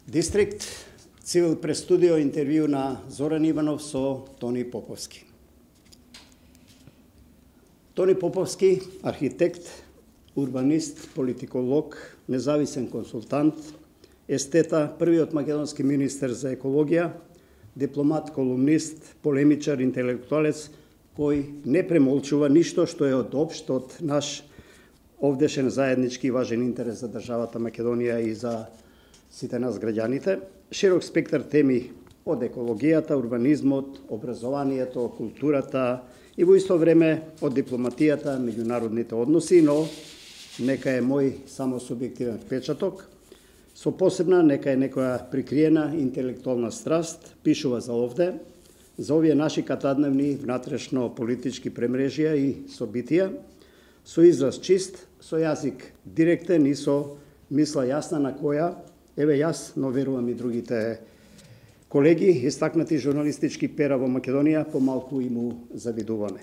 Дистрикт Цивил прес студио интервју на Зоран Иванов со Тони Поповски. Тони Поповски, архитект, урбанист, политиколог, независен консултант, естета, првиот македонски министер за екологија, дипломат, колумнист, полемичар, интелектуалец, кој не премолчува ништо што е од општ од наш овдешен заеднички важен интерес за државата Македонија и за сите нас граѓаните. Широк спектар теми од екологијата, урбанизмот, образованието, културата и во исто време од дипломатијата, меѓународните односи, но нека е мој само субјективен впечаток. Со посебна, нека е некоја прикриена интелектуална страст, пишува за овде, за овие наши катадневни внатрешно политички премрежија и собитија, со израз чист, со јазик директен и со мисла јасна на која, еве јас, но верувам и другите колеги, истакнати журналистички пера во Македонија, помалку и му завидуваме.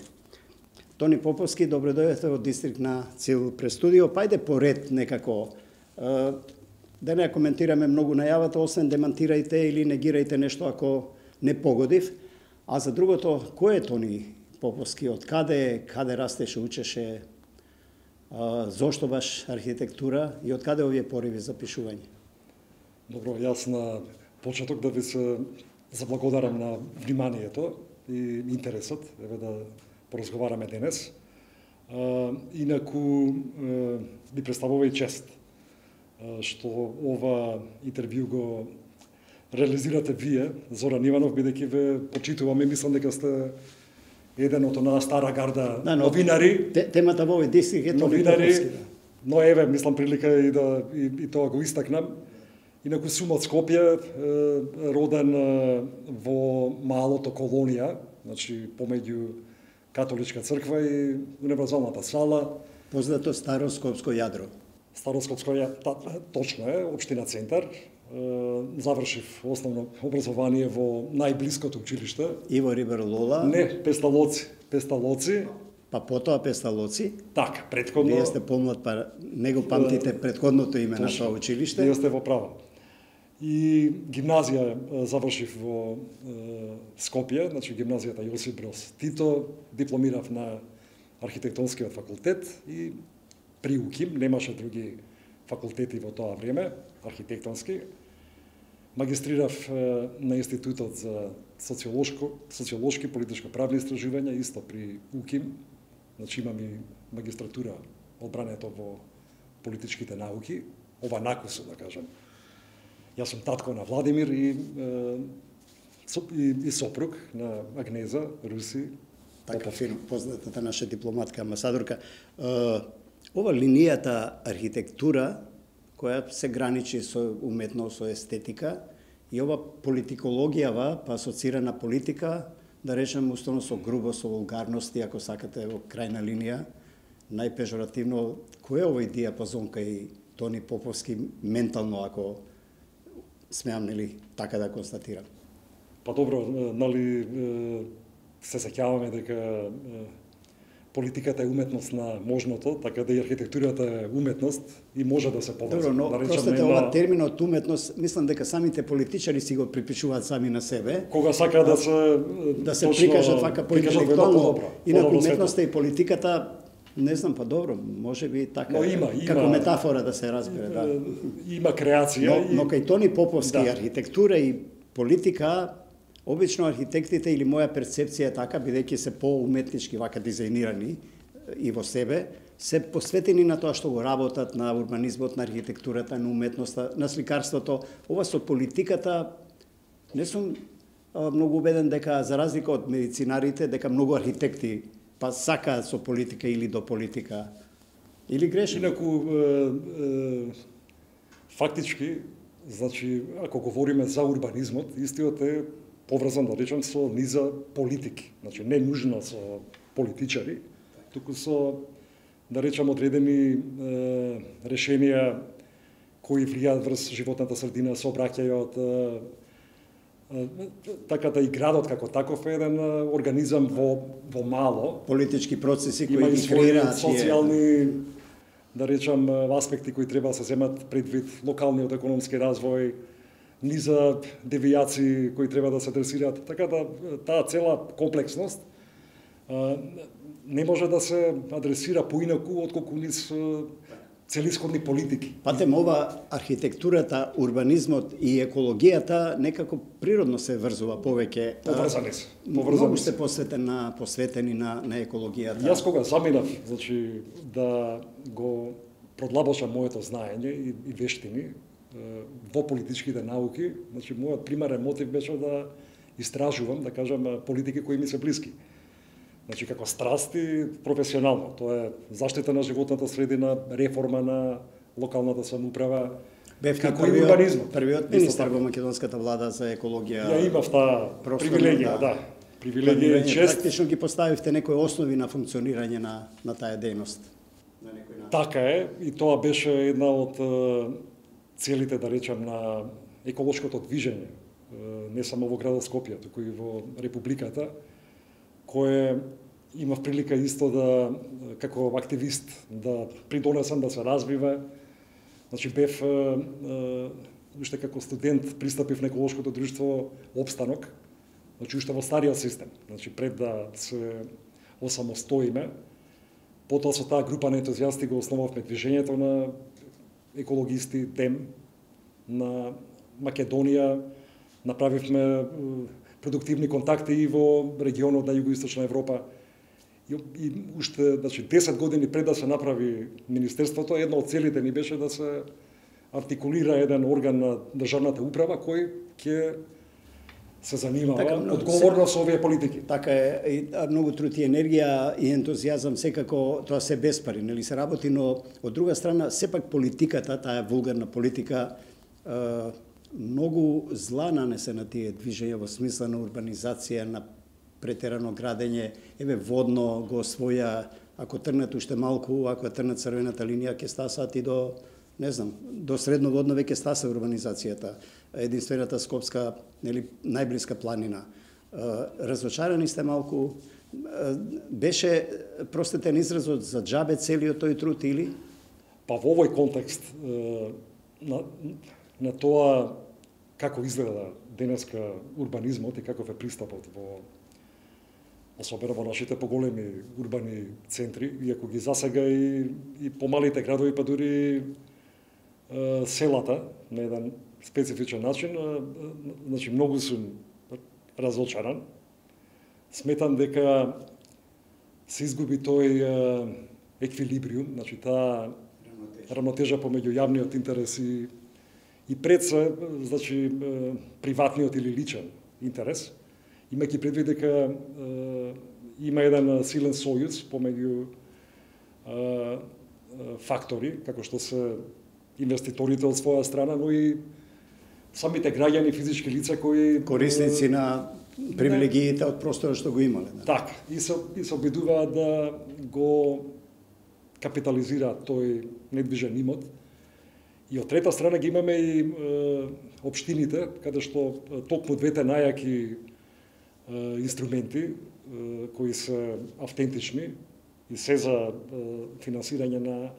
Тони Поповски, добро дојдете од Дистрикт на Цивил прес студио. Пајде поред некако, да не коментираме многу најавата, освен демантирајте или негирајте нешто ако не погодив. А за другото, кој е Тони Поповски? Од каде растеше, учеше? Зошто баш архитектура и од каде овие пориви за пишување? Добро, јас на почеток да ви се заблагодарам на вниманието и интересот, еве да поразговараме денес. Инаку ми представува и чест што ова интервју го реализирате вие, Зоран Иванов, бидејќи ве почитуваме, мислам дека сте еден од онаа стара гарда новинари. Темата во овој дистрикт е Тони Поповски. Но еве, мислам прилика и тоа го истакнам. Инаку сум од Скопје, роден во малото колонија, значи помеѓу католичка црква и универзалната сала. Познато Старо Скопско јадро. Старо Скопско јадро, точно е, општина Центар. Завршив основно образование во најблиското училиште. Иво Рибер Лола? Не, Песталоци. Па потоа Песталоци? Така, претходно. Вие сте помлад, па не го памтите претходното име на тоа училиште? Вие сте во право. И гимназија завршив во Скопје, значи гимназијата Јосип Броз Тито, дипломирав на архитектонскиот факултет и при УКИМ, немаше други факултети во тоа време, архитектонски. Магистрирав на Институтот за социолошки политичко-правни истражувања, исто при УКИМ. Значи имам и магистратура одбрането во политичките науки, ова накусу, да кажам. Јас сум татко на Владимир и сопруг на Агнеза, Руси. Така фино, познатата наша дипломатка, амбасадорка. Ова линијата архитектура, која се граничи со уметност, со естетика, и ова политикологија, па асоцирана политика, да речем, уставно со грубост, со вулгарности, ако сакате, во крајна линија, најпежоративно, кој е овој диапазон кај Тони Поповски ментално, ако смеам, нели, така да констатирам? Па добро, нали, се сеќаваме дека политиката е уметност на можното, така да и архитектурата е уметност и може да се поврзе. Добро, но да простете, ова терминот уметност, мислам дека самите политичари си го припишуваат сами на себе. Кога сака да се прикажат вака поинтелектуално. Инаку уметноста и политиката, не знам, па добро, може би така, како метафора да се разбере. Да. Има креација. Но кај Тони Поповски, архитектура и политика, обично архитектите или моја перцепција е така, бидејќи се поуметнички вака дизајнирани и во себе, се посветени на тоа што го работат, на урбанизмот, на архитектурата, на уметноста, на сликарството. Ова со политиката, не сум многу убеден дека, за разлика од медицинарите, дека многу архитекти па сакаат со политика или до политика. Или грешим? Инаку, фактички, значи, ако говориме за урбанизмот, истиот е поврзан, да речем, со низа политики. Значи, не нужно со политичари, туку со, да речем, одредени решенија кои влијаат врз животната средина, сообраќајот, така да и градот како таков е еден организам во мало. Политички процеси кои ги креираат социјални, да речам, аспекти кои треба да се земат предвид, локалниот економски развој, ни за девијации кои треба да се адресираат. Така да таа цела комплексност не може да се адресира поинаку отколку низ целисходни политики. Патем ова архитектурата, урбанизмот и екологијата некако природно се врзува повеќе. Поврзани се. Многу сте посветени на екологијата. Јас кога заминав, значи да го продлабочам моето знаење и вештини во политичките науки, значи мојот примарен мотив беше да истражувам, да кажам, политики кои ми се блиски. Значи како страст и професионално. Тоа е заштита на животната средина, реформа на локалната самоуправа, како и урбанизмот. Првиот министер во македонската влада за екологија. Ја имав таа привилегија, да. Привилегија и чест. Практично ги поставивте некои основи на функционирање на таа дејност. Така е, и тоа беше една од целите, да речем, на еколошкото движење, не само во градот Скопје, туку и во Републиката, кое имав прилика исто да, како активист, да придонесам да се развива. Значи, бев, уште како студент, пристапив на еколошкото друштво Обстанок, значи уште во стариот систем, значи пред да се осамостоиме. Потоа со таа група на ентузијасти го основавме движењето на екологисти ДЕМ на Македонија, направивме продуктивни контакти и во регионот на Југоисточна Европа. И уште, значи, 10 години пред да се направи Министерството, една од целите ни беше да се артикулира еден орган на државната управа кој ќе се занимава одговорно со овие политики. Така е, и многу труд и енергија и ентузијазам секако тоа се без пари, нели се работи, но од друга страна сепак политиката, таа вулгарна политика, многу зла нанесе на тие движења во смисла на урбанизација, на претерано градење, еве водно го освоја, ако трнат уште малку, ако трнат црвената линија ќе стасат и до, не знам, до средно водно веќе стаса урбанизацијата. Единствената скопска, нели, најблиска планина. Разочарани сте малку, беше простетен изразот за џабе целиот тој труд или? Па во овој контекст на тоа како изгледа денеска урбанизмот и каков е пристапот особено во нашите поголеми урбани центри, иако ги засега и помалите градови, па дури селата на еден специфичен начин, значи многу сум разочаран. Сметам дека се изгуби тој еквилибриум, значи таа рамнотежа помеѓу јавниот интерес и пред се, значи, приватниот или личен интерес, имајќи предвид дека има еден силен сојуз помеѓу фактори, како што се инвеститорите од своја страна, но и самите граѓани, физички лица кои корисници на привилегиите од просторот што го имале. Така, и се обидуваат да го капитализираат тој недвижен имот. И од трета страна ги имаме и општините, каде што токму двете најаки инструменти кои се автентични и се за финансирање на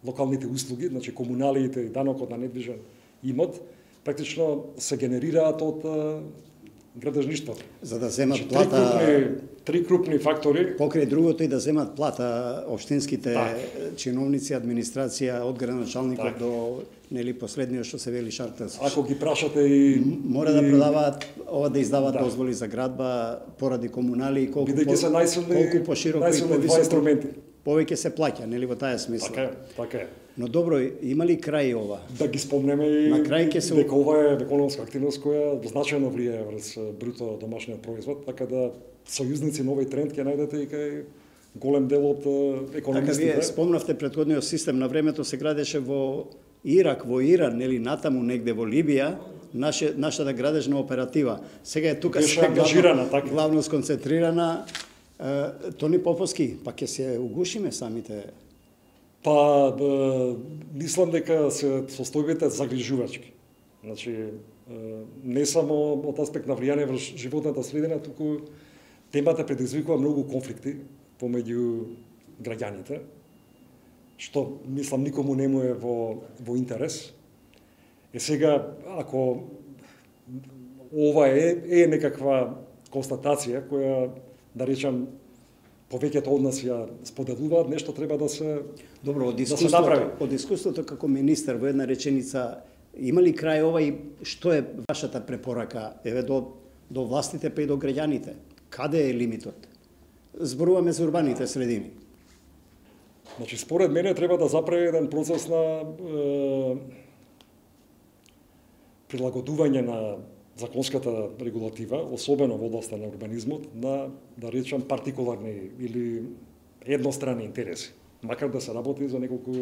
локалните услуги, значи комуналиите и данокот на недвижен имот, практично се генерираат од градежништвото. За да земат плата... Три крупни фактори. Покрај другото и да земат плата општинските чиновници, администрација, од градоначалникот до нели последниот што се вели Шартелс. Ако ги прашате и мора да продаваат, да издаваат дозволи за градба поради комунали и колку пошироко и повисоко повеќе се плаќа, нели во таа смисла. Така е. Но добро, има ли крај ова? Да ги спомнеме и дека ова е економска активност која значајно влијае врз бруто домашниот производ, така да сојузници на овој тренд ќе најдете и кај голем дел од економистите. Така вие спомнавте претходниот систем, на времето се градеше во Ирак, во Иран, нели натаму негде во Либија, нашата градежна оператива. Сега е тука се главно сконцентрирана. Тони Поповски, па ќе се угушиме самите? Па, мислам дека се состојбите загрижувачки. Значи, не само од аспект на влијание врз животната средина, туку темата предизвикува многу конфликти помеѓу граѓаните, што, мислам, никому не му е во интерес. Сега, ако ова е некаква констатација која, да речам, повеќето од нас ја споделуваат, нешто треба да се Добро, од да се направи. од искуството како министар во една реченица, има ли крај ова и што е вашата препорака еве до властите па и до граѓаните? Каде е лимитот? Зборуваме за урбаните средини. Значи, според мене треба да заправи еден процес на прилагодување на законската регулатива, особено во областта на урбанизмот, на, да речам, партикуларни или едностранни интереси. Макар да се работи за неколку,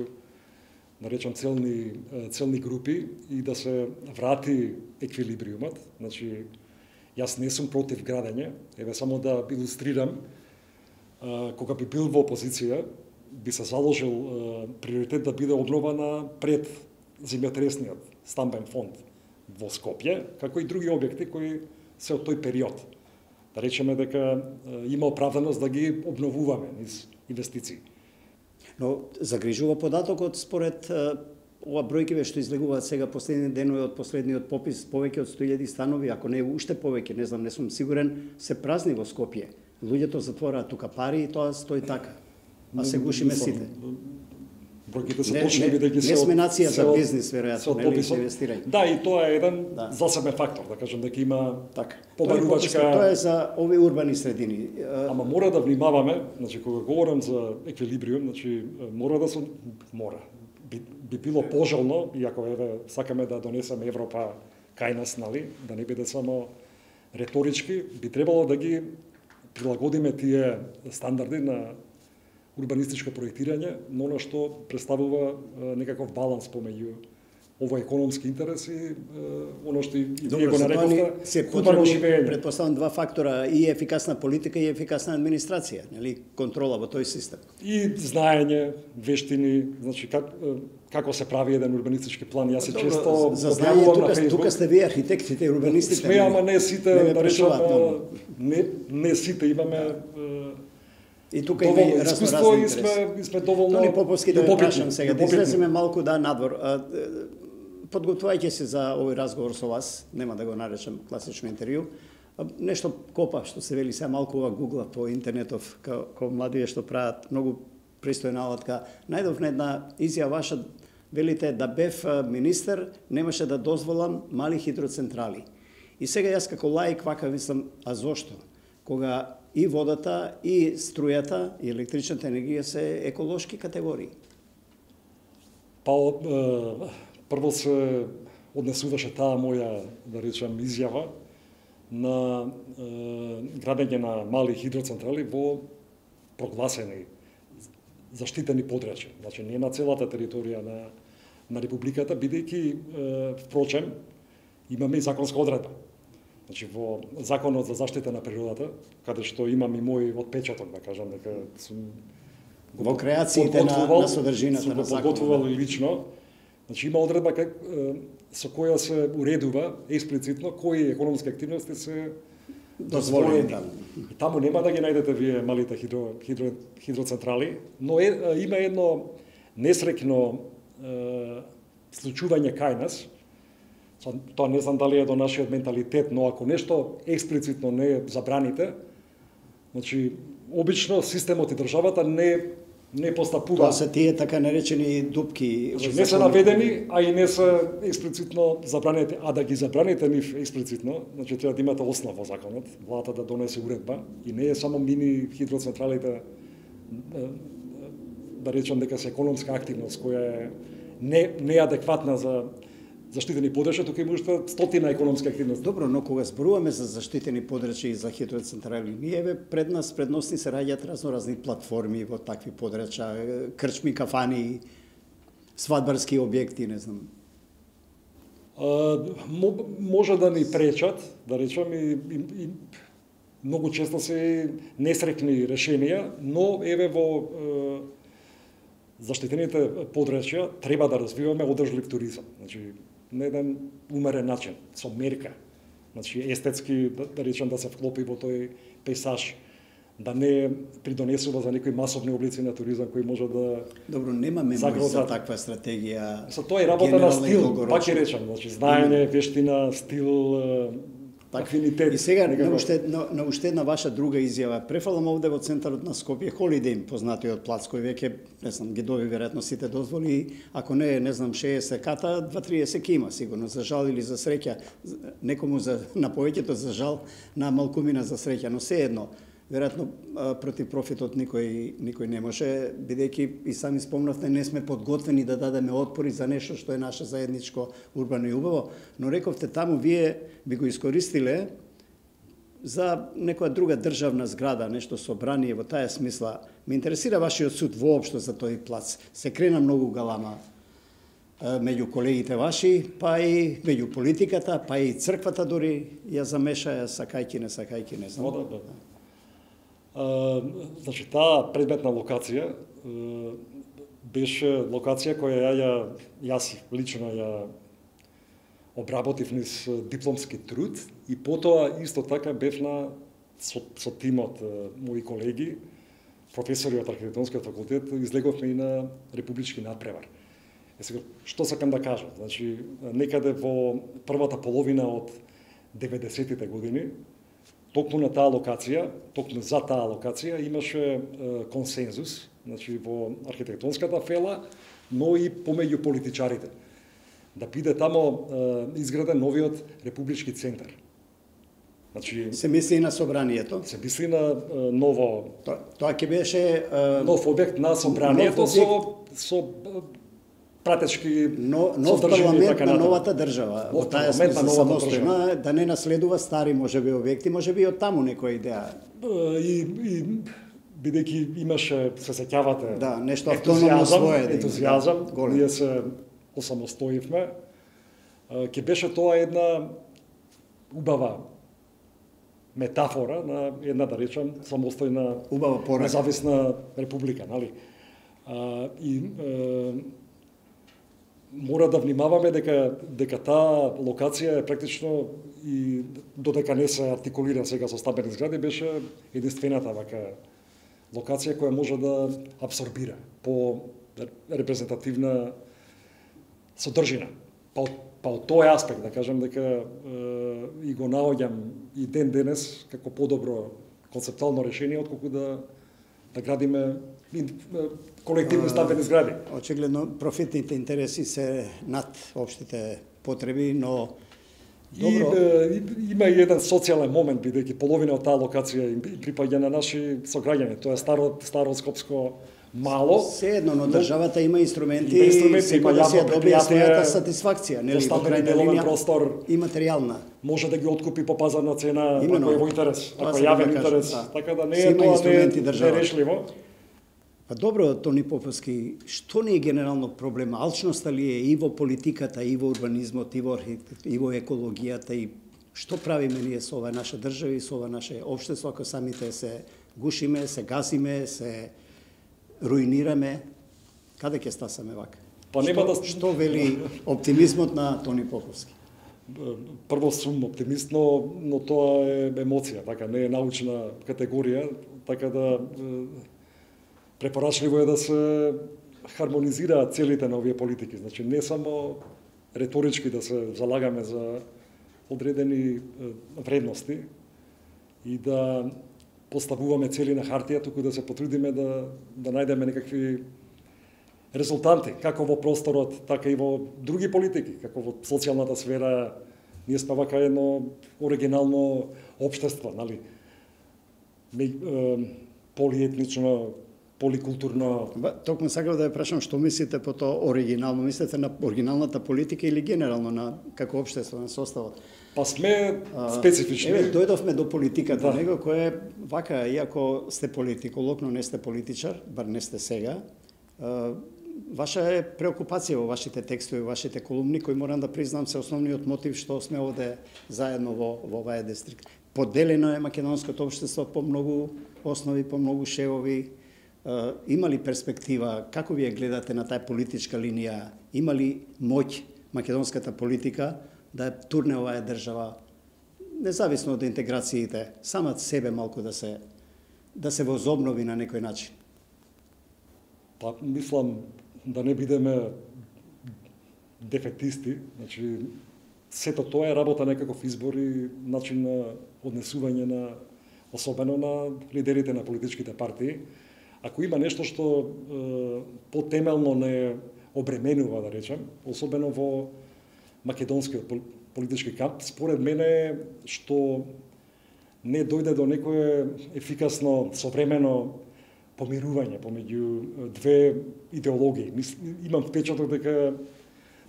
да речам, целни групи и да се врати еквилибриумот. Значи, јас не сум против градење, еве само да илустрирам, кога би бил во опозиција, би се заложил приоритет да биде обнована пред земјотресниот стамбен фонд во Скопје, како и други објекти кои се од тој период. Да речеме дека има оправданост да ги обновуваме низ инвестиции. Но загрижува податокот според ова бројкиве што излегуваат сега последни денови од последниот попис, повеќе од 100.000 станови, ако не уште повеќе, не знам, не сум сигурен, се празни во Скопје. Луѓето затвораат тука пари и тоа стои така. А се гушиме сите. Бројките се точни бидејќи се не сме нација за бизнис веројатно, нели, за инвестирање. Да, и тоа е еден засебен фактор, да кажем дека има така побарувачка. Тоа е за овие урбани средини. Ама мора да внимаваме, значи кога говорам за еквилибриум, значи мора да се би било пожелно, иако еве сакаме да донесеме Европа кај нас, нали, да не биде само реторички, би требало да ги прилагодиме тие стандарди на урбанистичко проектирање, но она што представува некаков баланс помеѓу овој економски интерес и оно што и вие го нарековте хумано живење. Предпоставам два фактора, и ефикасна политика и ефикасна администрација, нели, контрола во тој систем. И знаење, вештини, значи како се прави еден урбанистички план. Јас се често за знаење тука сте вие архитектите и урбанистите. Сме, ама не сите, да речам, не сите имаме и тука има и разноразни интереси. И сме доволно Тони Поповски, да ве прашам сега, да излеземе малку надвор. Подготвувајќи се за овој разговор со вас, нема да го наречам класично интервју, нешто копав што се вели сега малку ова гугла по интернетов, како младиве што прават многу пристојна алатка. Најдов на една изјава ваша, велите да бев министер, немаше да дозволам мали хидроцентрали. И сега јас како лаик вака мислам, а зошто? Кога и водата, и струјата, и електричната енергија се еколошки категории. Па, прво се однесуваше таа моја, да речам, изјава на градење на мали хидроцентрали во прогласени заштитени подрачја. Значи, не на целата територија на Републиката, бидејќи, впрочем, имаме и законска одредба. Значи, во Законот за заштита на природата, каде што имам и мој отпечаток, да кажам, дека сум во креациите на содржината на законот. Подготвувал и лично. Значи, има одредба со која се уредува експлицитно кои економски активности се дозволени. И таму нема да ги најдете вие малите хидроцентрали, но има едно несреќно случување кај нас. Тоа не знам дали е до нашиот менталитет, но ако нешто експлицитно не забраните, значи обично системот и државата не постапува. Тоа се тие така наречени дупки. Значи, не се наведени, а и не се експлицитно забранети, а да ги забраните нив експлицитно, значи треба да имате основа во законот, владата да донесе уредба и не е само мини хидроцентралите, да речам дека се економска активност која е неадекватна за заштитени подрачја, тука има уште стотина економски активности. Добро, но кога зборуваме за заштитени подрачја и за хидроцентрали, ние предносни се раѓаат разноразни платформи во такви подрачја, крчми, кафани, свадбарски објекти, не знам. Може да ни пречат, да речам, и многу често се несреќни решенија, но еве во заштитените подрачја треба да развиваме одржлив туризам. Значи, на еден умерен начин, со мерка. Значи, естетски, да речем, да се вклопи во тој пейсаж, да не придонесува за некои масовни облици на туризам кои може да Добро, немаме загрозат. за таква стратегија. Со тоа е работа на стил, пак ќе речам, значи знаење, вештина, стил, афинитет. И сега некако... на уште една ваша друга изјава. Префалам овде во центарот на Скопје Holiday Inn, познатиот плац кој веќе, не знам, ги доби веројатно сите дозволи, ако не, не знам, 60 ката, 2-30 ки има сигурно, за жал или за среќа, некому на повеќето за жал, на малкумина за среќа, но се едно. Веројатно против профитот никој не може, бидејќи и сами спомнавте, не сме подготвени да дадеме отпори за нешто што е наше заедничко урбано и убаво, но рековте таму вие би го искористиле за некоја друга државна зграда, нешто собрание во таа смисла. Ме интересира вашиот суд воопшто за тој плац. Се крена многу галама меѓу колегите ваши, па и меѓу политиката, па и црквата дори ја замешаја, сакајки не знам. Да. Значи, таа предметна локација беше локација која јас лично ја обработив низ дипломски труд и потоа исто така бев со тимот мои колеги, професори од архитектонскиот факултет, излеговме и на републички надпревар. Сега, што сакам да кажам? Значи, некаде во првата половина од 90-тите години, токму на таа локација, токму за таа локација имаше консензус, значи во архитектонската фела, но и помеѓу политичарите. Да биде тамо изграден новиот републички центар. Значи се мисли на собранието. Се мисли на ново тоа ќе беше нов објект на собранието со пратечки нов парламент на новата држава. Во таа смисла самостојна, да не наследува стари можеби објекти, можеби од таму некоја идеја. И бидејќи имаше, се сеќавате, да, нешто автономно свое, ентузијазам, ние се осамостоивме, ќе беше тоа една убава метафора на една, да речам, самостојна, убава порака, независна република, нали? Мора да внимаваме дека таа локација е практично и додека не се артикулира сега со стамбени згради, беше единствената вака локација која може да абсорбира по репрезентативна содржина. Па од тој аспект да кажам дека и го наоѓам и ден денес како подобро концептуално решение отколку да градиме колективни стамбени згради. Очигледно профитните интереси се над општите потреби, но добро. Има и еден социјален момент, бидејќи половина од таа локација припаѓа на наши сограѓани. Тоа е старо скопско мало. Се едно, но државата има инструменти секој да се добие својата сатисфакција, нели, во крајна линија простор и материјална. Може да ги откупи по пазарна цена, ако е во интерес, ако е јавен интерес. Така да не е тоа нерешливо. Па добро, Тони Поповски, што не е генерално проблема? Алчноста ли е и во политиката, и во урбанизмот, и во екологијата, и што правиме ние со ова наша држава и со ова наше општество, ако самите се гушиме, се гасиме, се руинираме? Каде ќе стасаме вака? Па нема да... Што вели оптимизмот на Тони Поповски? Прво сум оптимист, но тоа е емоција, така, не е научна категорија, така да препорачливо е да се хармонизираат целите на овие политики. Значи, не само реторички да се залагаме за одредени вредности и да поставуваме цели на хартија, туку да се потрудиме да најдеме некакви резултанти, како во просторот, така и во други политики, како во социјалната сфера. Ние сме вака едно оригинално општество, нали? Полиетнично, поликултурно. Токму сакав да ја прашам што мислите по тоа оригинално? Мислите на оригиналната политика или генерално на како општество, на составот? Па сме специфични. Еве, дојдовме до политиката, да. Него кој е вака, иако сте политиколог, но не сте политичар, бар не сте сега. Ваша е преокупација во вашите текстови, во вашите колумни, кои морам да признам се основниот мотив што сме овде заедно во оваа дистрикт. Поделено е македонското општество по многу основи, по многу шевови. Има ли перспектива, како вие гледате на таа политичка линија, има ли моќ македонската политика да турне оваа држава, независно од интеграциите, самат себе малку да се да се возобнови на некој начин? Па мислам да не бидеме дефетисти, значи сето тоа е работа некаков избор и начин на однесување на особено на лидерите на политичките партии. Ако има нешто што потемелно не обременува, да речем, особено во македонскиот политички камп, според мене што не дојде до некое ефикасно современо помирување помеѓу две идеологии. Имам впечаток дека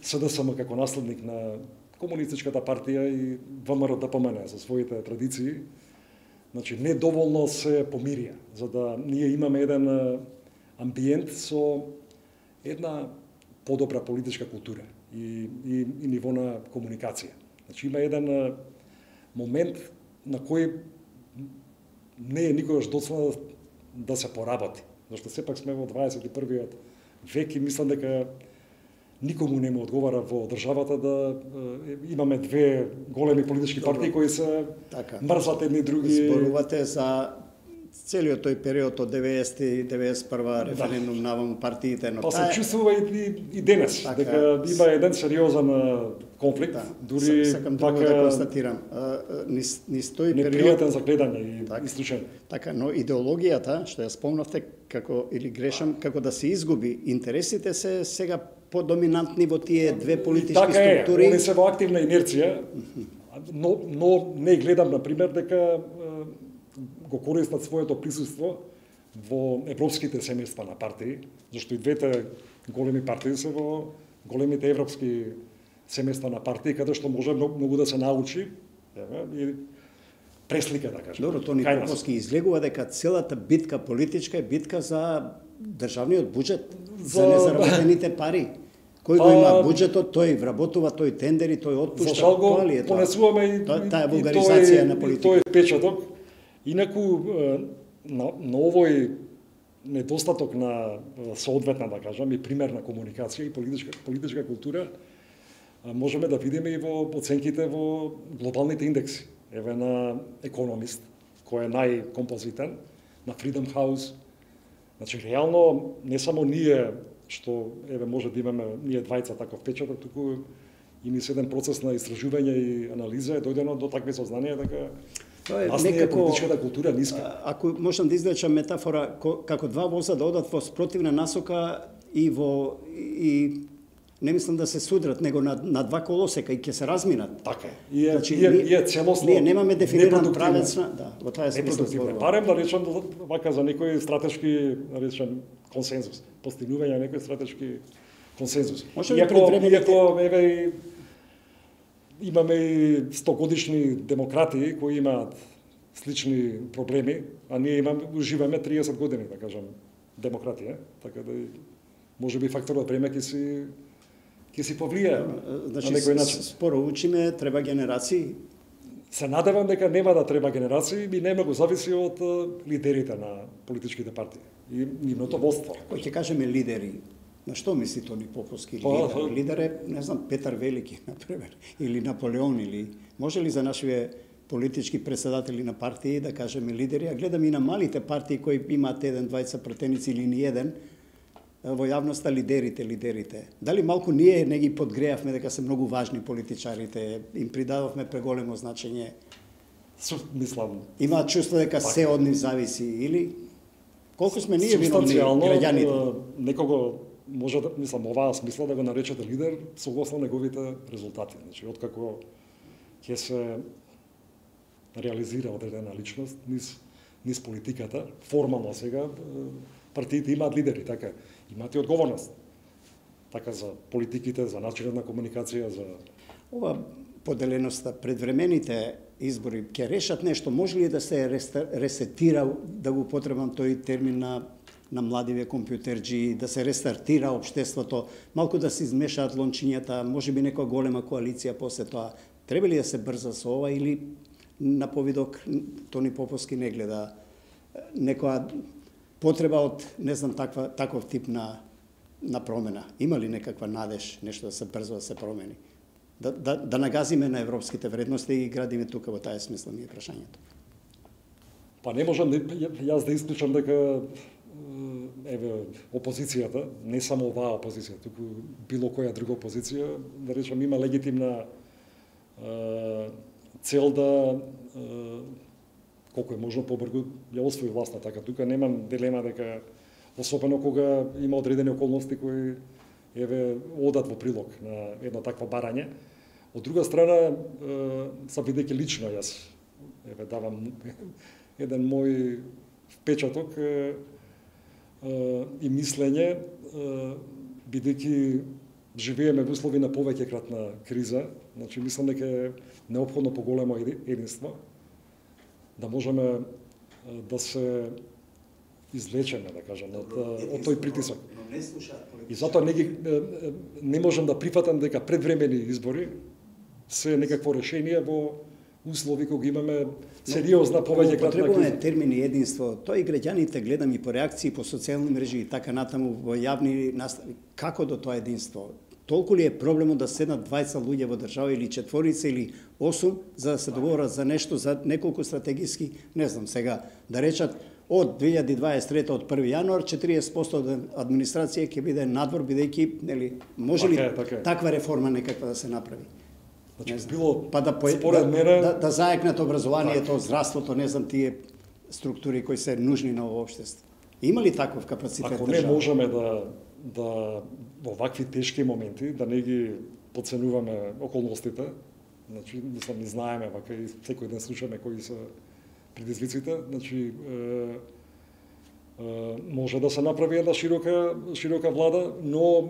СДСМ како наследник на комунистичката партија и ВМРО ДПМН со своите традиции, значи не доволно се помирија, за да ние имаме еден амбиент со една подобра политичка култура и ниво на комуникација. Значи има еден момент на кој не е никогаш доцна да се поработи. Зашто сепак сме во 21. век и мислам дека никому не му одговара во државата да имаме две големи политички партии кои се мрзат едни други. Зборувате за целиот тој период од 90 и 91 референдум наваму партиите, но па се чувствува и денес дека има еден сериозен конфликт, дури сакам да констатирам. Низ тој период непријатен за гледање и слушање. Така, но идеологијата, што ја спомнавте, како или грешам, како да се изгуби интересите се сега подоминантни во тие две политички структури. Така е, они се во активна инерција, но не гледам, например, дека го користат своето присуство во европските семејства на партии, зашто и двете големи партии се во големите европски семејства на партии, каде што може многу да се научи и преслика, да кажем. Добро, Тони Поповски излегува дека целата битка политичка е битка за државниот буџет, за незаработените пари. Кој го има буџетот, тој вработува, тој тендери, тој отпушта. За жал го понесуваме и таа вулгаризација на политика. Тој впечаток. Инаку на овој недостаток на соодветна, да кажам, и примерна комуникација и политичка култура можеме да видиме и во оценките во глобалните индекси. Еве на Economist, кој е најкомпозитен, на Freedom House. Значи, реално, не само ние, што еве може да имаме ние двајца таков впечаток, туку и низ еден процес на истражување и анализа е дојдено до такви сознанија дека некако политичката култура ниска. Ако можам да извлечам метафора, како два воза да одат во спротивна насока и не мислам да се судрат, него на два колосека и ќе се разминат. Така е. И е целосно. Ние немаме дефиниран правец на, во таа смисла зборувам. Барем да речем вака за некој стратешки, да речем, консензус, постигнување на некој стратешки консензус. Иако еве имаме и 100-годишни демократи кои имаат слични проблеми, а ние уживаме 30 години, да кажам, демократија, така да можеби факторот време ќе си повлијае на некој начин. Споро учиме, треба генерации. Се надевам дека нема да треба генерации и немногу зависи од лидерите на политичките партии и нивното водство. Кој ќе кажеме лидери? На што мисли Тони Поповски? Лидер е, не знам, Петар Велики, например, или Наполеон, или може ли за нашите политички председатели на партии да кажеме лидери? А гледам и на малите партии кои имаат еден, двајца пратеници или ни еден, во јавноста лидерите. Дали малку ние не ги подгреавме дека се многу важни политичарите, им придадовме преголемо значење? Мислам. Имаат чувство дека се од нив зависи или колку сме ние виновни граѓаните? Некого може да, мислам, оваа смисла да го наречете лидер согласно неговите резултати. Значи, откако ќе се реализира одредена личност низ политиката, формално сега партиите имаат лидери, така имаат и одговорност. Така за политиките, за начинот на комуникација, за ова поделеноста, предвремените избори ќе решат нешто, може ли да се ресетира, да го потребам тој термин на младиве компјутерџи, да се рестартира општеството, малку да се измешаат лончињата, може би некоја голема коалиција после тоа. Треба ли да се брза со ова или на повидок Тони Поповски не гледа некоја потреба од, не знам, таков тип на промена? Има ли некаква надеж, нешто да се брзо да се промени? Да нагазиме на европските вредности и градиме тука во таа смисла ми е прашањето. Па не можам јас да исклучам дека опозицијата, не само оваа опозиција, туку било која друга опозиција, да речем, има легитимна цел да колку е можно побрзо ја освои власта, така тука немам дилема дека особено кога има одредени околности кои одат во прилог на едно такво барање. Од друга страна, бидејќи лично јас давам еден мој впечаток и мислење, бидејќи живееме во услови на повеќекратна криза, значи мислам дека е неопходно поголемо единство, да можеме да се извлечеме, да кажам, од тој притисок. И затоа не можам да прифатам дека предвремени избори се некакво решение во услови кога имаме сериозна повеќекратна криза. Потребуваме термини единство. Тоа и граѓаните гледам и по реакции по социјални мрежи и така натаму во јавни настави. Како до тоа единство? Толку ли е проблемот да седнат 20 луѓе во држава или 4 или 8 за да се договорат за нешто, за неколку стратегиски, не знам сега, да речат од 2023 од 1 јануар 40% од администрација ќе биде надвор, бидејќи, нели, може ли таква реформа некаква да се направи? Значи, било, па според мене... да заекнат образованието, здравството, не знам, тие структури кои се нужни на општество. Има ли таков капацитет држава? Ако не можеме да во вакви тешки моменти, да не ги подценуваме околностите, значи, мислам, не знаеме, вака и секој ден слушаме кои се предизвиците, значи, може да се направи една широка влада, но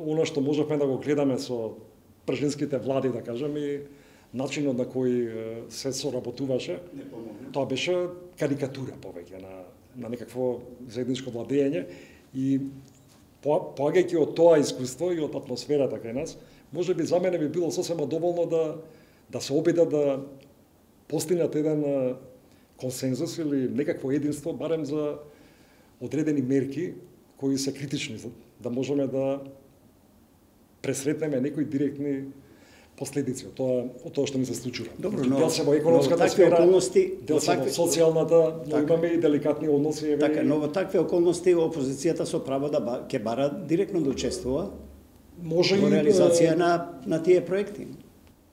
она што можевме да го гледаме со пржинските влади, да кажем, и начинот на кој се соработуваше, тоа беше карикатура повеќе на некакво заедничко владење и поаѓајќи од тоа искуство и од атмосферата кај нас, може би за мене би било сосема доволно да се обидат да постигнат еден консензус или некакво единство, барем за одредени мерки кои се критични, да можеме да пресретнеме некои директни последици од тоа што ни се случува. Добро, дел се во економската сфера, дел се во социјалната, но имаме и деликатни односи. Така, но во такви околности опозицијата со право да ќе бара директно да учествува во реализација на тие проекти.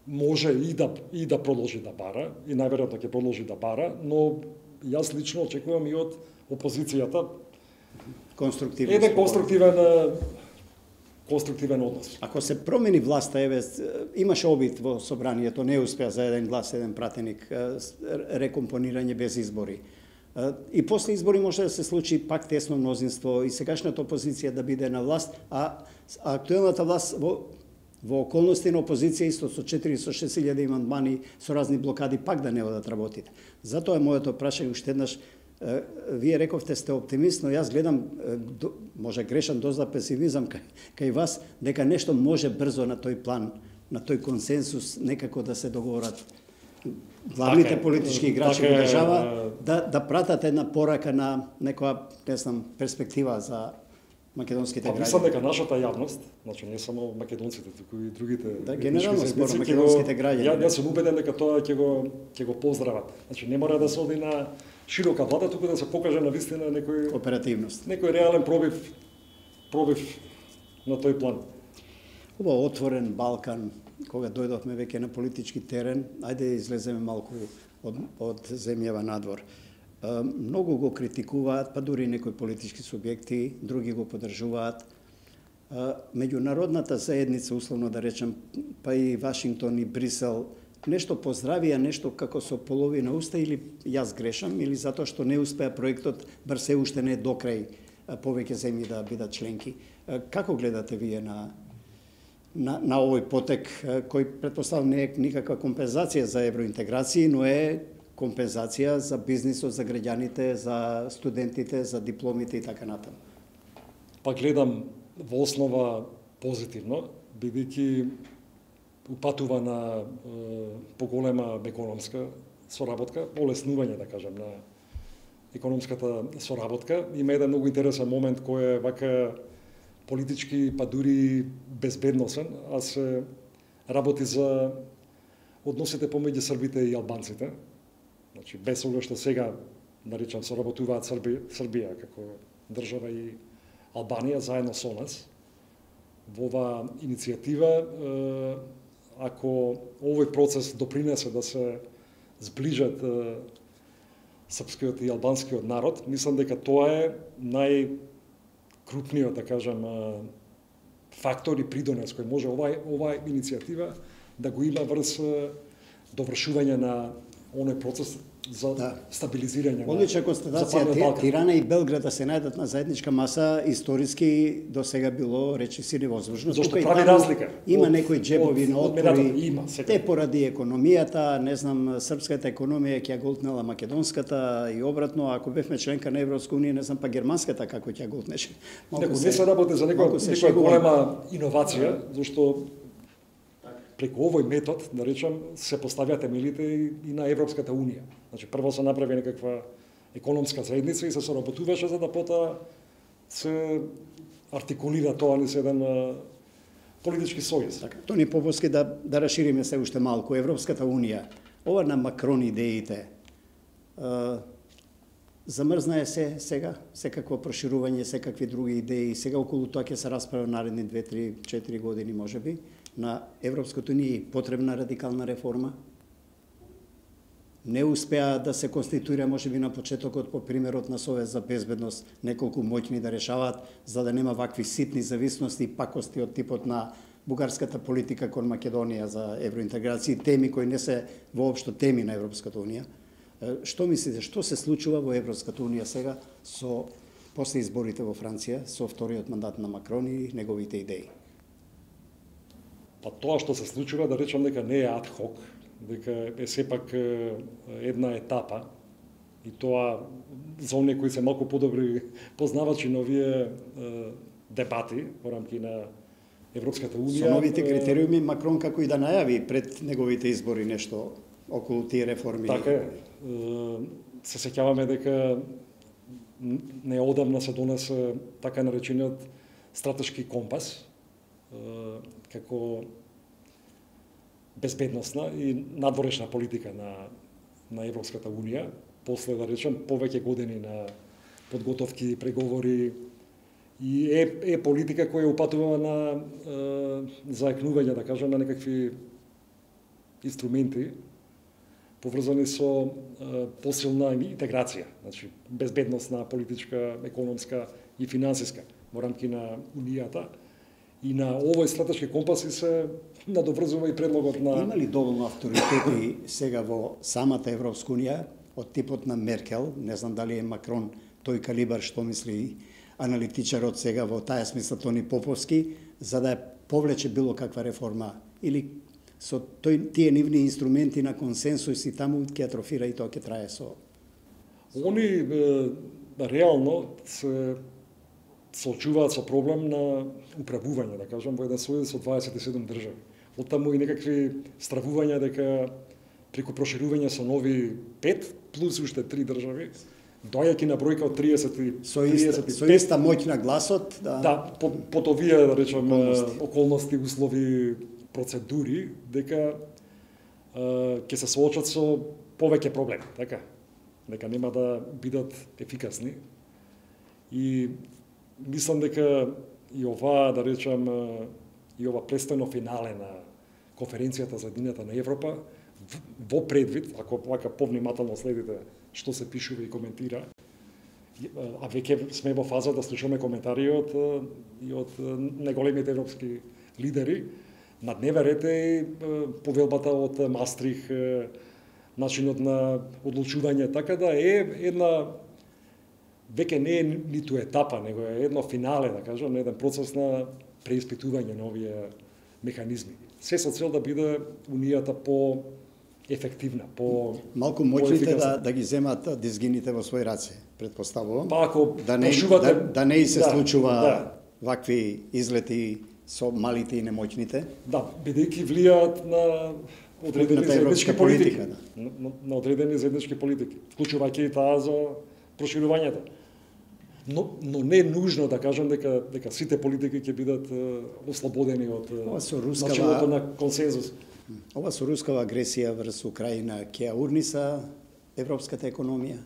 Може и да продолжи да бара, и најверојатно ќе продолжи да бара, но јас лично очекувам и од опозицијата конструктивен однос. Ако се промени власта, имаше обид во собранието, не успеа за еден глас, еден пратеник, рекомпонирање без избори. И после избори може да се случи пак тесно мнозинство и сегашната опозиција да биде на власт, а актуелната власт во околности на опозиција исто со 4-6.000 амандмани, со разни блокади, пак да не одат работите. Затоа е моето прашање уште еднаш. Вие рековте сте оптимист, но јас гледам, може грешен доза песимизам кај вас, дека нешто може брзо на тој план, на тој консенсус, некако да се договорат главните политички играчи во држава, да пратат една порака на некоја, не знам, перспектива за македонските граѓани. Мислам дека нашата јавност, значи не само македонците, туку и другите генерално според македонските граѓани. Јас сум убеден дека тоа ќе го поздрават. Значи не мора да се оди на широка влада, туку да се покаже на вистина некој оперативност. Некој реален пробив на тој план. Убаво отворен Балкан, кога дојдовме веќе на политички терен, ајде да излеземе малку од земјава надвор. Многу го критикуваат, па дури некои политички субјекти, други го поддржуваат. Меѓународната заедница, условно да речем, па и Вашингтон и Брисел, нешто поздравија, нешто како со половина уста, или јас грешам, или затоа што не успеа проектот, бар се уште не до крај повеќе земји да бидат членки. Како гледате вие на овој потек, кој претпоставам не е никаква компензација за евроинтеграција, но е компензација за бизнисот, за граѓаните, за студентите, за дипломите и така натаму? Па гледам во основа позитивно, бидејќи упатува на поголема економска соработка, олеснување, да кажем, на економската соработка. Има еден многу интересен момент кој е вака политички, па дури безбедносен, а се работи за односите помеѓу србите и албанците. Значи, без оглед што сега да речем, соработуваат Србија како држава и Албанија заедно со нас во оваа иницијатива. Ако овој процес допринесе да се зближат српскиот и албанскиот народ, мислам дека тоа е најкрупниот, да кажам, фактор и придонес кој може оваа иницијатива да го има врз довршување на оној процес за стабилизирање на Одлична констатација, Тирана и Белград да се најдат на заедничка маса, историски до сега било речиси невозможно. Зошто прави разлика? Има некои джебови на отпори, те поради економијата, не знам, српската економија ќе голтнела македонската и обратно, ако бевме членка на Европска унија, не знам па германската како ќе голтнеше. Не се работи за некоја голема иновација, зашто преку овој метод, да речем, се поставија темелите и на Европската унија. Значи, прво се направи некаква економска заедница и се соработуваше за да потоа се артикулира тоа низ еден политички сојуз. Така, Тони Поповски, да расшириме се уште малку. Европската унија, ова на Макрон идеите, замрзна е се сега, секакво проширување, секакви други идеи. Сега околу тоа ќе се расправа наредни 2, 3, 4 години, можеби. На Европската унија потребна радикална реформа. Не успеа да се конституира, можеби на почетокот по примерот на Совет за безбедност, неколку моќни да решаваат, за да нема вакви ситни зависности и пакости од типот на бугарската политика кон Македонија за евроинтеграција, теми кои не се воопшто теми на Европската унија. Што мислите, што се случува во Европската унија сега после изборите во Франција, со вториот мандат на Макрон и неговите идеи? Па тоа што се случува, да речам дека не е ад хок, дека е сепак една етапа, и тоа за оние кои се малку подобри познавачи на овие дебати во рамки на Европската унија. Со новите критериуми Макрон како и да најави пред неговите избори нешто околу тие реформи. Така е. Се сеќаваме дека неодамна се донесе така наречениот стратешки компас, како безбедносна и надворешна политика на Европската унија, после, да речем, повеќе години на подготовки, преговори, и е политика која упатува на заекнување, да кажем, на некакви инструменти поврзани со посилна интеграција, значи безбедносна, политичка, економска и финансиска во рамки на унијата. И на овој стратешки компас се надоврзува и предлогот на... Има ли доволно авторитети сега во самата Европска унија од типот на Меркел? Не знам дали е Макрон тој калибар што мисли аналитичарот сега во таа смисла Тони Поповски, за да повлече било каква реформа? Или со тие нивни инструменти на консенсус и таму ќе атрофира и тоа ќе трае со... Они реално се соочуваат со проблем на управување, да кажам, во еден сојуз со 27 држави. Оттаму и некакви стравувања дека преку проширување со нови 5 плюс уште 3 држави, доаѓајќи на бројка од 35... Со иста моќ на гласот, да, под овие, да речем, околности, услови, процедури, дека ќе се соочат со повеќе проблеми, така? Дека нема да бидат ефикасни. И мислам дека и ова, да речем, и ова престојно финале на конференцијата за Едината на Европа, во предвид, ако вака повнимателно следите што се пишува и коментира, а веќе сме во фаза да слушаме коментари од неголемите европски лидери, на дневен ред е повелбата од Мастрих, начинот на одлучување, така да е една веќе не е ниту етапа, него е едно финале, да кажам, еден процес на преиспитување на овие механизми. Се со цел да биде унијата по ефективна, по малку моќните да ги земат дизгините во своји раце, предпоставувам. Па ако да не се случува вакви излети со малите и немоќните. Да, бидејќи влијаат на одредени заеднички политики. На одредени заеднички политики, вклучувајќи и таа за проширувањето. Но не е нужно да кажам дека сите политики ќе бидат ослободени од началото на консензус. Ова со рускава агресија врз Украина ќе урниса европската економија?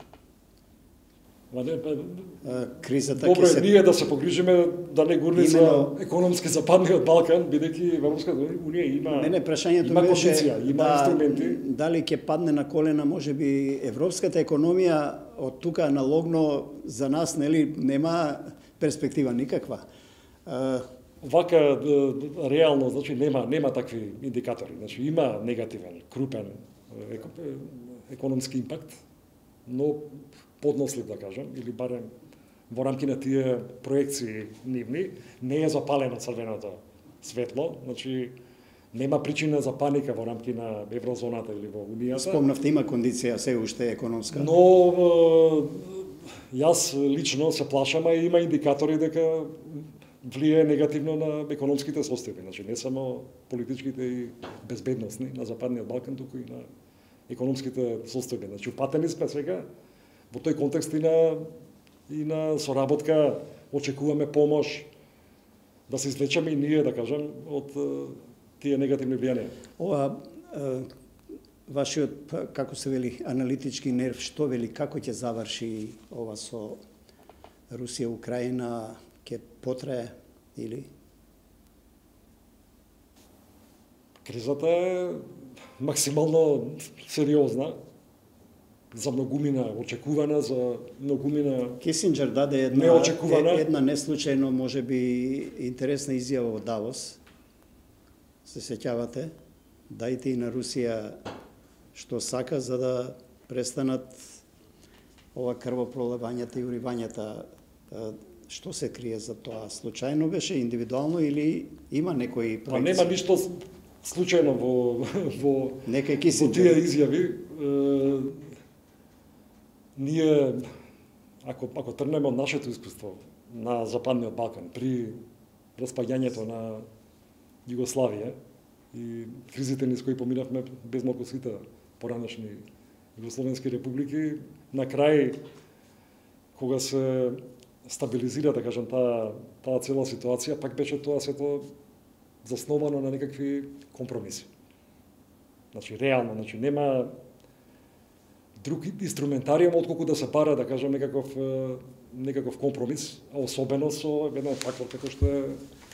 Кризата добро ќе е ние да се погрижиме да не гурни за Именно- економски западниот Балкан, бидејќи Европската унија има прашањето има беше кондиција, има инструменти. дали ќе падне на колена, можеби европската економија од тука аналогно за нас, нели, нема перспектива никаква. Вака реално, значи нема такви индикатори. Значи има негативен, крупен економски импакт, но поднослив да кажам, или барем во рамки на тие проекции нивни, не е запалено црвеното светло, значи нема причина за паника во рамки на еврозоната или во Унијата. Спомнавте, има кондиција се уште економска. Но јас лично се плашам, а има индикатори дека влие негативно на економските состојби. Значи не само политичките и безбедносни на Западниот Балкан, туку и на економските состојби. Значи упатени сме сега во тој контекст и на соработка, очекуваме помош да се излечеме и ние, да кажем, од тие негативни влијанија. Ова вашиот, како се вели, аналитички нерв, што вели, како ќе заврши ова со Русија, Украина, ќе потрае или? Кризата е максимално сериозна, за многумина очекувана, за многумина Кисинџер даде неочекувана. една неслучајно, можеби, интересна изјава во Давос. Се сеќавате? Дајте и на Русија што сака за да престанат ова крвопроливањата и уривањата. Што се крие за тоа? Случајно беше, индивидуално или има некои проекции? Па нема ништо случајно во Нека во Кисинџер. тие изјави. Ние, ако тргнеме од нашето искуство на Западниот Балкан при распаѓањето на Југославија и кризите низ кои поминавме без малку сите поранешни југословенски републики, на крај, кога се стабилизира, да кажем, таа цела ситуација, пак беше тоа сето засновано на некакви компромиси. Значи, реално, значи, нема друг инструментариум отколку да се бара, да кажем, некаков компромис, а особено со еден фактор како што е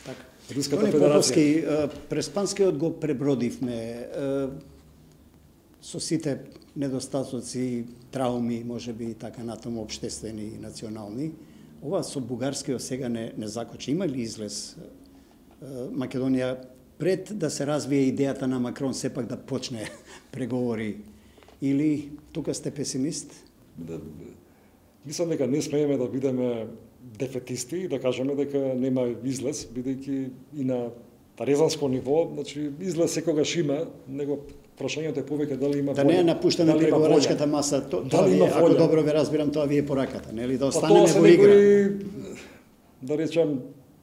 Така. Руската Тони федерација. Поповски, преспанскиот го пребродивме со сите недостатоци, трауми, можеби и така натаму, општествени и национални. Ова со бугарскиот сега не закочи. Има ли излез Македонија пред да се развие идејата на Макрон сепак да почне преговори? Или тука сте песимист? Мислам дека не смееме да бидеме дефетисти и да кажеме дека нема излез, бидејќи и на резанско ниво, значи излез секогаш има, него прашањето е повеќе дали има Да не е напуштена дали има преговарачката волја. маса, Дали ви, има ако волја? добро ве разбирам, тоа ви е пораката, нели? Да Па останеме тоа се во игра. некои, да речем,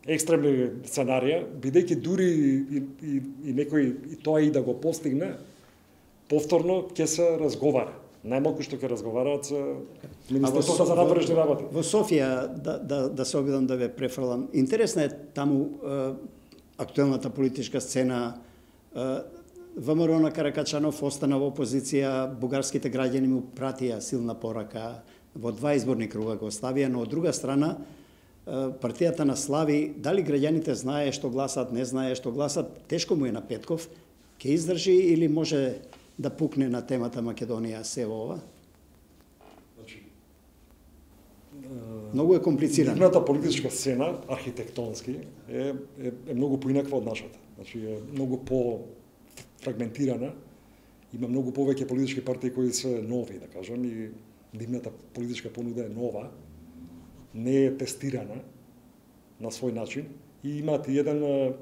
екстремни сценарија, бидејќи дури и некој и тоа и да го постигне, повторно ќе се разговара. Најмалку што ќе разговараат со Министерството за надворешни работи. Во Софија, да се обидам да ве префрлам, интересна е таму актуелната политичка сцена. ВМРО на Каракачанов остана во опозиција, бугарските граѓани му пратија силна порака, во два изборни круга го оставија, но од друга страна, партијата на Слави, дали граѓаните знае што гласат, не знае што гласат, тешко му е на Петков, ќе издржи или може да пукне на темата Македонија се во ова? Значи, Многу е комплицирано. нивната политичка сцена, архитектонски, е многу поинаква од нашата. Значи, е многу по-фрагментирана, има многу повеќе политички партии кои се нови, да кажем, и нивната политичка понуда е нова, не е тестирана на свој начин и имаат и еден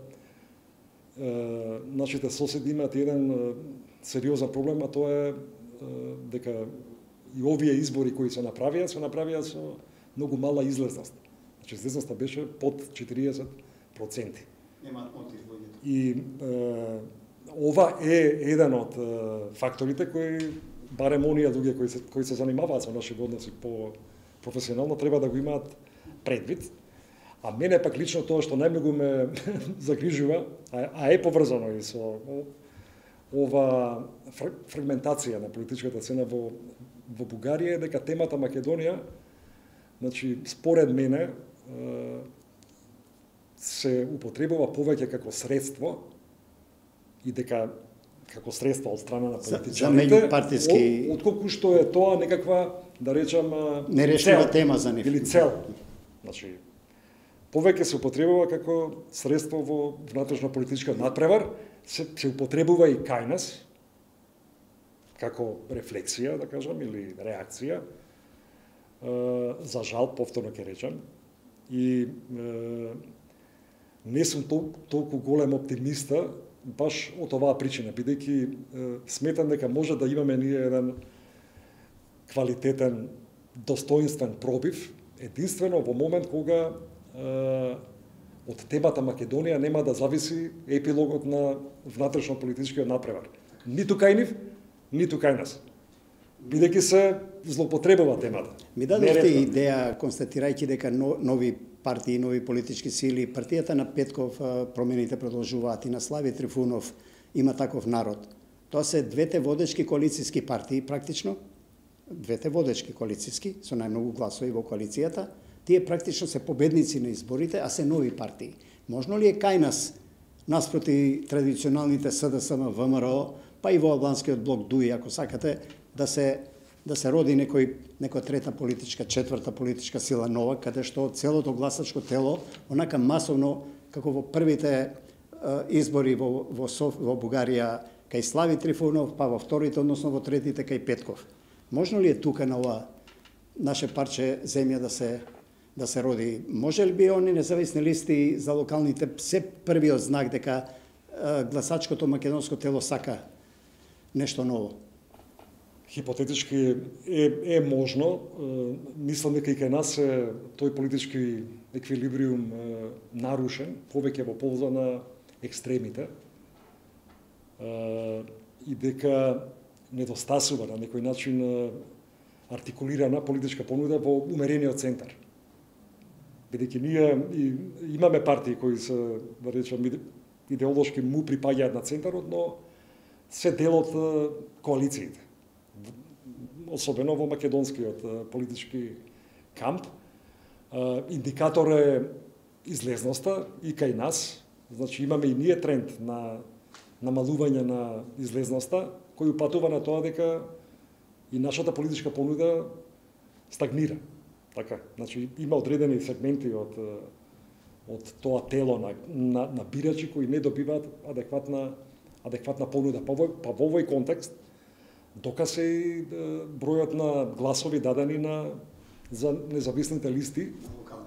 нашите соседи имаат еден сериозен проблем, а тоа е дека и овие избори кои се направија со многу мала излезност. Значи, излезноста беше под 40%. Немаат мотив луѓето. И ова е еден од факторите кои, барем оние луѓе кои се занимаваат со наши односи по професионално, треба да го имаат предвид. А мене пак лично тоа што најмногу ме загрижува, а е поврзано и со ова фрагментација на политичката сцена во Бугарија, е дека темата Македонија значи според мене се употребува повеќе како средство и дека како средство од страна на политичарите, партиски отколку што е тоа некаква, да речам, нерешлива тема за нив. Или цел. Значи, повеќе се употребува како средство во внатрешна политичка надпревар, се употребува и кај нас, како рефлексија, да кажам, или реакција, за жал, повторно ќе речам, и не сум толку голем оптимиста, баш од оваа причина, бидејќи сметам дека може да имаме ние еден квалитетен, достоинствен пробив, единствено во момент кога од темата Македонија нема да зависи епилогот на внатрешно политичкиот напревар. Ниту кај нив, ниту кај нас. Бидејќи се злоупотребува темата. Ми дадовте идеја, констатирајќи дека нови партии, нови политички сили, партијата на Петков, промените продолжуваат, и на Слави Трифунов има таков народ. Тоа се двете водечки коалицијски партии, практично, двете водечки коалицијски, со најмногу гласови во коалицијата, тие практично се победници на изборите, а се нови партии. Можно ли е кај нас, наспроти традиционалните СДСМ, ВМРО, па и во албанскиот блок ДУИ, ако сакате, да се роди некоја трета политичка, четврта политичка сила нова, каде што целото гласачко тело, онака масовно, како во првите избори во Бугарија кај Слави Трифунов, па во вторите, односно во третите кај Петков. Можно ли е тука на ова наше парче земја да се роди? Може ли би они независни листи за локалните се првиот знак дека гласачкото македонско тело сака нешто ново? Хипотетички е можно. Мислам дека и кај нас е тој политички еквилибриум нарушен, повеќе во полза на екстремите, и дека недостасува на некој начин артикулирана политичка понуда во умерениот центар. Бидејќи ние имаме партии кои се, да речем, идеолошки му припаѓаат на центарот, но се дел од коалициите. Особено во македонскиот политички камп. Индикатор е излезноста и кај нас. Значи имаме и ние тренд на намалување на излезноста, кој упатува на тоа дека и нашата политичка понуда стагнира. Така, значи има одредени сегменти од тоа тело на бирачи кои не добиваат адекватна понуда. Па во овој контекст доказ е и бројот на гласови дадени за независните листи,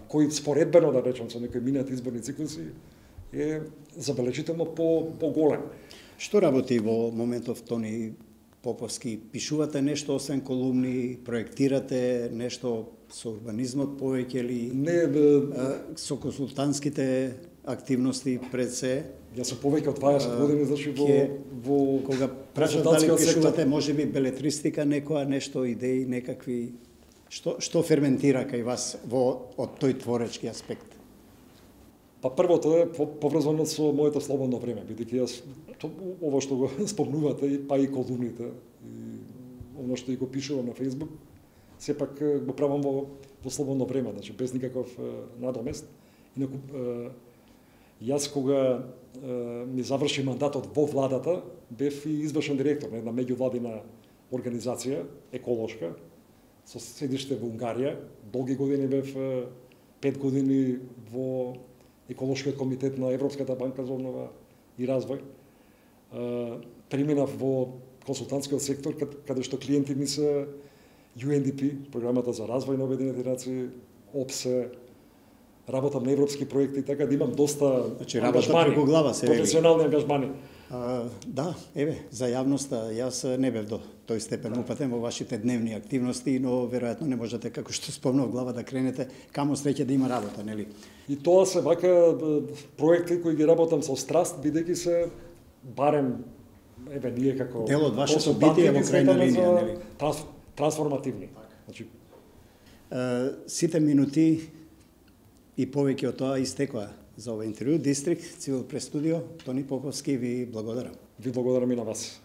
кои споредбено, да речем, со некои минати изборни циклуси, е забележително поголем. Што работи во моментов Тони Поповски? Пишувате нешто освен колумни, проектирате нешто со урбанизмот повеќе ли? Не, со консултантските активности пред се? Јас сум повеќе од 20 години, значи во кога прашат дали пишувате можеби белетристика некоја, нешто идеи некакви, што ферментира кај вас од тој творечки аспект? Па првото е поврзано со моето слободно време, бидејќи јас ово што го спомнувате, па и колумните, и оно што и го пишувам на Facebook, сепак го правам во слободно време, значи без никаков надомест. Инаку јас кога ми заврши мандатот во владата, бев и извршен директор на една меѓувладина организација, еколошка, со седиште во Унгарија. Долги години бев 5 години во еколошкиот комитет на Европската банка за обнова и развој. Преминав во консултантскиот сектор, каде што клиенти ми се UNDP, програмата за развој на Обединетите нации, ОПСЕ, работам на европски проекти, така да имам доста ангажмани, професионални ангажмани. Да, за јавноста, јас не бев до тој степен упатен во вашите дневни активности, но веројатно не можете, како што спомнав, глава да кренете, камо среќа да има работа, нели? И тоа се вака проекти кои ги работам со страст, бидејќи се барем ние како дел од вашето битие во крајна линија, нели? Трансформативни. Значи сите минути и повеќе од тоа истекоа за овој интервју. Дистрикт Цивил Прес Студио, Тони Поповски ви благодарам. Ви благодарам и на вас.